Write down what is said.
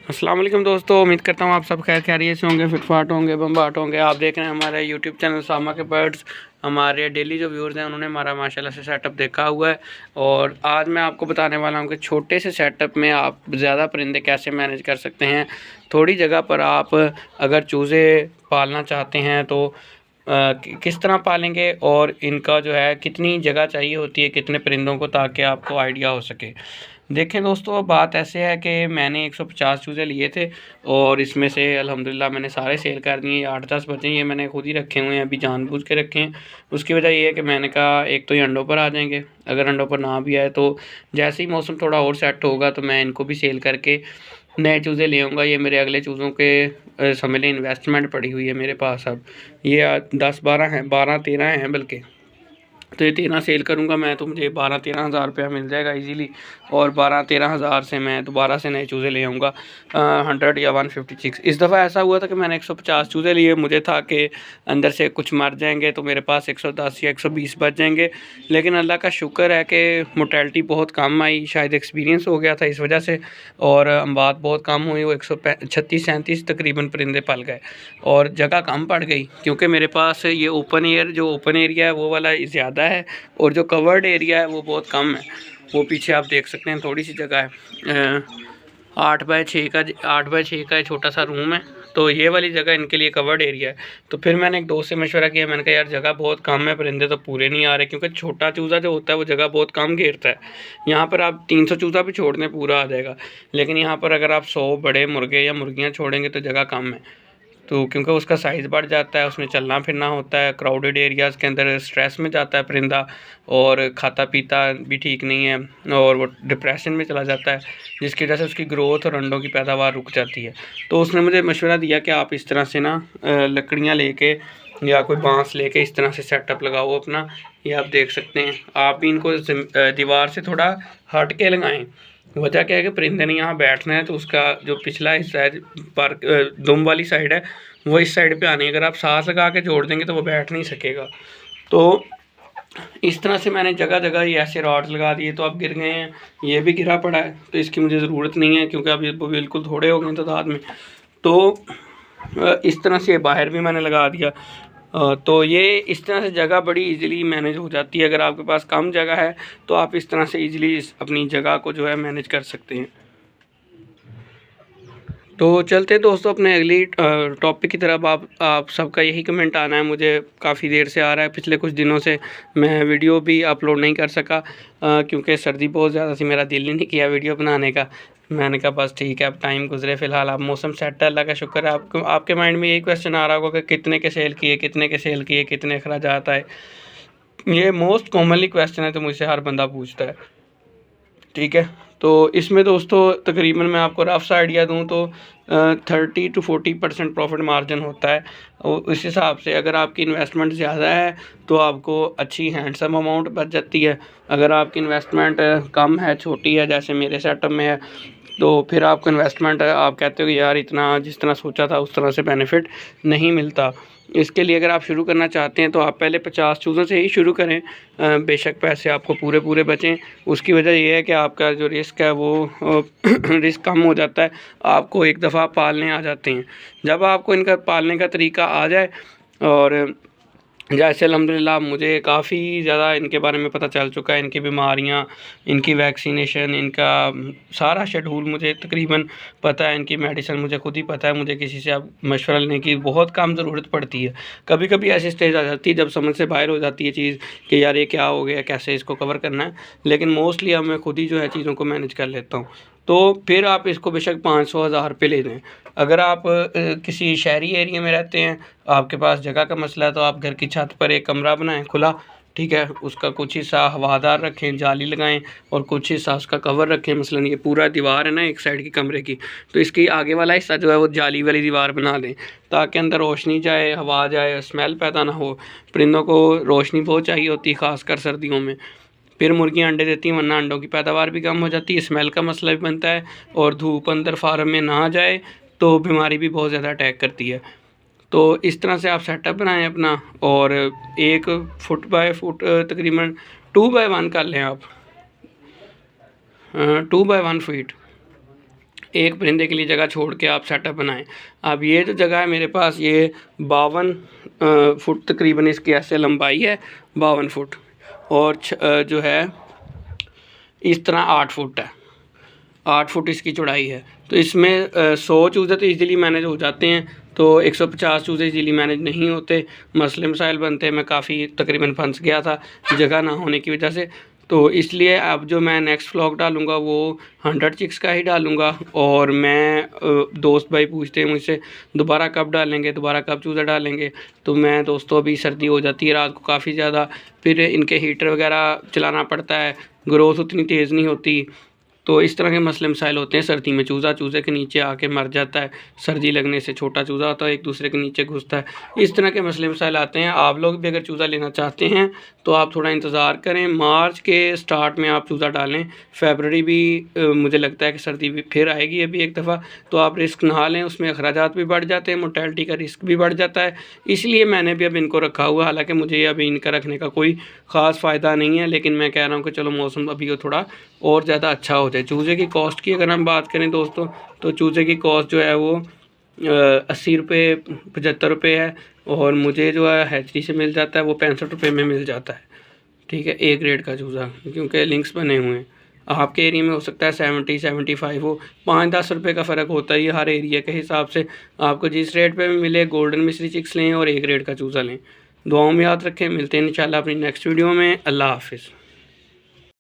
अस्सलाम वालेकुम दोस्तों, उम्मीद करता हूँ आप सब खैर खैरियत से होंगे, फिटफाट होंगे, बम्बाट होंगे। आप देख रहे हैं हमारे यूट्यूब चैनल सामा के बर्ड्स। हमारे डेली जो व्यूअर्स हैं उन्होंने हमारा माशाल्लाह से सेटअप देखा हुआ है और आज मैं आपको बताने वाला हूँ कि छोटे से सेटअप में आप ज़्यादा परिंदे कैसे मैनेज कर सकते हैं। थोड़ी जगह पर आप अगर चूज़े पालना चाहते हैं तो किस तरह पालेंगे और इनका जो है कितनी जगह चाहिए होती है कितने परिंदों को, ताकि आपको आइडिया हो सके। देखें दोस्तों, बात ऐसे है कि मैंने 150 चूज़े लिए थे और इसमें से अल्हम्दुलिल्लाह मैंने सारे सेल कर दिए। 8-10 बचे, ये मैंने खुद ही रखे हुए हैं, अभी जानबूझ के रखे हैं। उसकी वजह ये है कि मैंने कहा एक तो ये अंडों पर आ जाएंगे, अगर अंडों पर ना भी आए तो जैसे ही मौसम थोड़ा और सेट होगा तो मैं इनको भी सेल करके नए चूज़े ले आऊँगा। ये मेरे अगले चूज़ों के समझ लें इन्वेस्टमेंट पड़ी हुई है मेरे पास। अब ये 10-12 हैं, 12-13 हैं बल्कि, तो ये 13 सेल करूँगा मैं तो मुझे 12-13 हज़ार रुपया मिल जाएगा इजीली। और 12-13 हज़ार से मैं दोबारा से नए चूज़े ले आऊँगा 100 या 156। इस दफ़ा ऐसा हुआ था कि मैंने 150 चूज़े लिए, मुझे था कि अंदर से कुछ मर जाएंगे तो मेरे पास 110 या 120 बच जाएंगे। लेकिन अल्लाह का शुक्र है कि मोर्टेलिटी बहुत कम आई, शायद एक्सपीरियंस हो गया था इस वजह से, और अम्बात बहुत कम हुई। वो 136-37 तकरीबन परिंदे पल गए और जगह कम पड़ गई, क्योंकि मेरे पास ये जो ओपन एरिया है वो वाला ज़्यादा है और जो कवर्ड एरिया है वो बहुत कम है। वो पीछे आप देख सकते हैं थोड़ी सी जगह है, 8x6 का छोटा सा रूम है, तो ये वाली जगह इनके लिए कवर्ड एरिया है। तो फिर मैंने एक दोस्त से मशवरा किया, मैंने कहा यार जगह बहुत कम है, परिंदे तो पूरे नहीं आ रहे, क्योंकि छोटा चूज़ा जो होता है वो जगह बहुत कम घेरता है। यहाँ पर आप 300 चूज़ा भी छोड़ दें पूरा आ जाएगा, लेकिन यहाँ पर अगर आप 100 बड़े मुर्गे या मुर्गियाँ छोड़ेंगे तो जगह कम है। तो क्योंकि उसका साइज़ बढ़ जाता है, उसमें चलना फिरना होता है, क्राउडेड एरियाज़ के अंदर स्ट्रेस में जाता है परिंदा, और खाता पीता भी ठीक नहीं है और वो डिप्रेशन में चला जाता है, जिसकी वजह से उसकी ग्रोथ और अंडों की पैदावार रुक जाती है। तो उसने मुझे मशवरा दिया कि आप इस तरह से ना लकड़ियाँ लेके या कोई बांस लेके इस तरह से सेटअप लगाओ अपना। ये आप देख सकते हैं, आप भी इनको दीवार से थोड़ा हट के लगाएं। वजह क्या है कि परिंदे ने यहाँ बैठना है तो उसका जो पिछला हिस्सा है पर दुम वाली साइड है वो इस साइड पे आनी है। अगर आप सांस लगा के जोड़ देंगे तो वो बैठ नहीं सकेगा। तो इस तरह से मैंने जगह जगह ये ऐसे रॉड्स लगा दिए, तो अब गिर गए हैं, ये भी गिरा पड़ा है, तो इसकी मुझे ज़रूरत नहीं है क्योंकि अब ये बिल्कुल थोड़े हो गए तादाद में। तो इस तरह से बाहर भी मैंने लगा दिया। तो ये इस तरह से जगह बड़ी इजीली मैनेज हो जाती है। अगर आपके पास कम जगह है तो आप इस तरह से इजीली अपनी जगह को जो है मैनेज कर सकते हैं। तो चलते हैं दोस्तों अपने अगली टॉपिक की तरफ। आप सबका यही कमेंट आना है, मुझे काफ़ी देर से आ रहा है, पिछले कुछ दिनों से मैं वीडियो भी अपलोड नहीं कर सका क्योंकि सर्दी बहुत ज़्यादा थी, मेरा दिल ही नहीं किया वीडियो बनाने का। मैंने कहा बस ठीक है, अब टाइम गुजरे, फ़िलहाल अब मौसम सेट है, अल्लाह का शुक्र है। आपके माइंड में यही क्वेश्चन आ रहा होगा कि कितने के सेल किए, कितने अखराजात आए। ये मोस्ट कॉमनली क्वेश्चन है, तो मुझसे हर बंदा पूछता है, ठीक है। तो इसमें दोस्तों तकरीबन मैं आपको रफ सा आइडिया दूं तो 30-40% प्रॉफिट मार्जिन होता है। और इस हिसाब से अगर आपकी इन्वेस्टमेंट ज़्यादा है तो आपको अच्छी हैंडसम अमाउंट बच जाती है। अगर आपकी इन्वेस्टमेंट कम है, छोटी है, जैसे मेरे सेटअप में है, तो फिर आपको इन्वेस्टमेंट आप कहते हो कि यार इतना जिस तरह सोचा था उस तरह से बेनिफिट नहीं मिलता। इसके लिए अगर आप शुरू करना चाहते हैं तो आप पहले 50 चूज़ों से ही शुरू करें, बेशक पैसे आपको पूरे पूरे बचें। उसकी वजह ये है कि आपका जो रिस्क है वो रिस्क कम हो जाता है, आपको एक दफ़ा पालने आ जाते हैं। जब आपको इनका पालने का तरीका आ जाए और जैसे अल्हम्दुलिल्लाह मुझे काफ़ी ज़्यादा इनके बारे में पता चल चुका है, इनकी बीमारियां, इनकी वैक्सीनेशन, इनका सारा शेड्यूल मुझे तकरीबन पता है, इनकी मेडिसिन मुझे खुद ही पता है, मुझे किसी से अब मशवरा लेने की बहुत कम ज़रूरत पड़ती है। कभी कभी ऐसी स्टेज आ जाती है जब समझ से बाहर हो जाती है चीज़ कि यार ये क्या हो गया, कैसे इसको कवर करना है, लेकिन मोस्टली अब मैं खुद ही जो है चीज़ों को मैनेज कर लेता हूँ। तो फिर आप इसको बेशक 500-1000 रुपये ले लें। अगर आप किसी शहरी एरिया में रहते हैं, आपके पास जगह का मसला है, तो आप घर की छत पर एक कमरा बनाएं खुला, ठीक है, उसका कुछ हिस्सा हवादार रखें, जाली लगाएं, और कुछ हिस्सा उसका कवर रखें। मसलन ये पूरा दीवार है ना एक साइड की कमरे की, तो इसकी आगे वाला हिस्सा जो है वो जाली वाली दीवार बना दें, ताकि अंदर रोशनी जाए, हवा जाए, स्मेल पैदा ना हो। परिंदों को रोशनी बहुत चाहिए होती है, ख़ासकर सर्दियों में। फिर मुर्गियाँ अंडे देती हैं, वरना अंडों की पैदावार भी कम हो जाती है, स्मेल का मसला भी बनता है, और धूप अंदर फार्म में ना जाए तो बीमारी भी बहुत ज़्यादा अटैक करती है। तो इस तरह से आप सेटअप बनाएं अपना, और 1 फुट बाय फुट तकरीबन 2x1 कर लें आप, 2x1 फीट, एक परिंदे के लिए जगह छोड़ के आप सेटअप बनाएं। अब ये जो जगह है मेरे पास, ये 52 फुट तकरीबन इसकी ऐसे लंबाई है, 52 फुट, और जो है इस तरह 8 फुट है, 8 फुट इसकी चौड़ाई है। तो इसमें 100 चूज़े तो ईज़िली मैनेज हो जाते हैं, तो 150 चूज़े ईज़िली मैनेज नहीं होते, मसले मसाइल बनते हैं। मैं काफ़ी तकरीबन फंस गया था जगह ना होने की वजह से। तो इसलिए अब जो मैं नेक्स्ट व्लॉग डालूँगा वो 100 चिक्स का ही डालूँगा। और मैं दोस्त भाई पूछते हैं मुझसे दोबारा कब डालेंगे, दोबारा कब चूज़ा डालेंगे। तो मैं दोस्तों, अभी सर्दी हो जाती है रात को काफ़ी ज़्यादा, फिर इनके हीटर वगैरह चलाना पड़ता है, ग्रोथ उतनी तेज़ नहीं होती। तो इस तरह के मसले मसाइल होते हैं सर्दी में। चूज़ा चूज़े के नीचे आके मर जाता है, सर्दी लगने से छोटा चूज़ा होता है एक दूसरे के नीचे घुसता है, इस तरह के मसले मसाइल आते हैं। आप लोग भी अगर चूज़ा लेना चाहते हैं तो आप थोड़ा इंतज़ार करें, मार्च के स्टार्ट में आप चूज़ा डालें। फेबररी भी मुझे लगता है कि सर्दी भी फिर आएगी अभी एक दफ़ा, तो आप रिस्क ना लें, उसमें अखराजात भी बढ़ जाते हैं, मोर्टेलिटी का रिस्क भी बढ़ जाता है। इसलिए मैंने भी अब इनको रखा हुआ, हालाँकि मुझे अभी इनका रखने का कोई ख़ास फ़ायदा नहीं है, लेकिन मैं कह रहा हूँ कि चलो मौसम अभी वो थोड़ा और ज़्यादा अच्छा हो जाए। चूज़े की कॉस्ट की अगर हम बात करें दोस्तों, तो चूज़े की कॉस्ट जो है वो 80 रुपये 75 रुपये है, और मुझे जो है हैचरी से मिल जाता है वो 65 रुपये में मिल जाता है। ठीक है, ए ग्रेड का चूज़ा, क्योंकि लिंक्स बने हुए हैं। आपके एरिया में हो सकता है 70-75 हो, 5-10 रुपये का फ़र्क होता है ये हर एरिया के हिसाब से। आपको जिस रेट पे भी मिले गोल्डन मिस्री चिक्स लें और ए ग्रेड का चूज़ा लें। दुआओं में याद रखें, मिलते हैं इंशाल्लाह अपनी नेक्स्ट वीडियो में। अल्लाह हाफ़िज़।